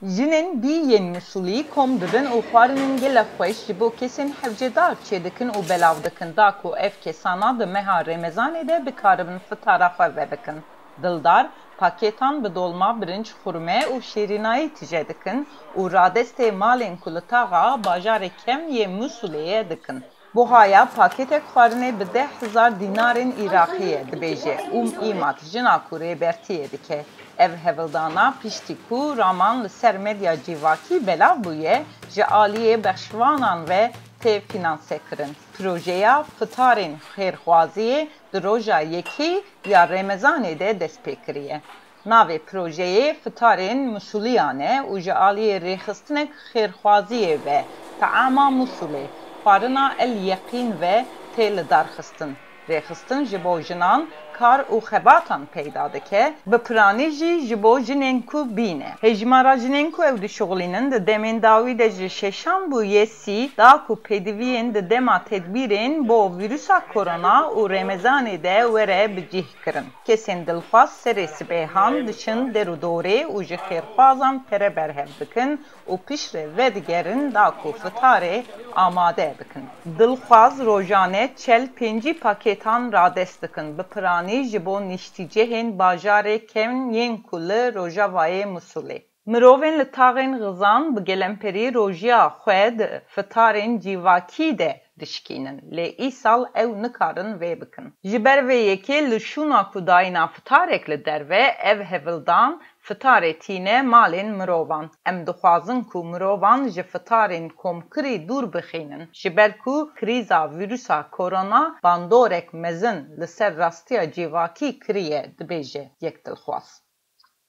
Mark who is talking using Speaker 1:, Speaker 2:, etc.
Speaker 1: Jinên bîyên Mosulî kom dibin û xwarinên gelek xweş ji bo kesên hewcedar çêdikin û belav dikin da ku ev kesana di meha Remezanê de bikaribin fitara xwe vedikin. Dildar, pakêtan bi dolma, birinc, xurme û şêrînayî tije dikin û radestê malên ku li taxa bajarê kev yê Mosulê dikin. Buhaya pakêtek xwarinê bi 10,000 dînarên Iraqî dibêje û îmat jina ku rêbertiyê dike. Ev hevildana piştî ku raman li ser medya civakî belav bûye, ji aliyê bexşivanan ve tê finansekirin. Projeya fitarên xêrxwaziyê di roja yekê ya Remezanê de dest pê kiriye. Navê projeyê fitarên Musuliyan e û ji aliyê rêxistinek xêrxwaziyê ve Teama Musulê, xwarina el yeqîn ve tê li darxistin. Rêxistin ji bo jinan, kar û xebatan peyda dike, bi piranî jî ji bo jinên ku bîne. Hejmara jinên ku ew dişuxulînin di demên dawî de ji şeşan bûye sî, da ku pêdiviyên di dema tedbîrên bo vîrusa korona û Remezanê de were bi cih kirin. Kesên dilxwaz serê sibêhan diçin derûdorê û ji xêrxwazan pere berhev dikin û piştre vedigerin da ku fitarê amade bikin. Dilxwaz rojane çel pêncî pakêtan radest dikin bi piranî ji bo niştîcehên bajarê kevn yên ku li Rojavayê Mosulê. Mirovên li taxên xizan bi gelemperî rojiya xwe di fitarên civakî de dişkînin. Lê îsal ew nikarin vê bikin. Ji ber vê yekê li şûna ku dayîna fitarek li derve, ev hevildan fitarê tîne malên mirovan. Em dixwazin ku mirovan ji fitarên komkirî dûr bixînin. Ji ber ku krîza vîrusa korona bandorek mezin li ser rastiya civakî kiriye, dibêje yek dilxwaz.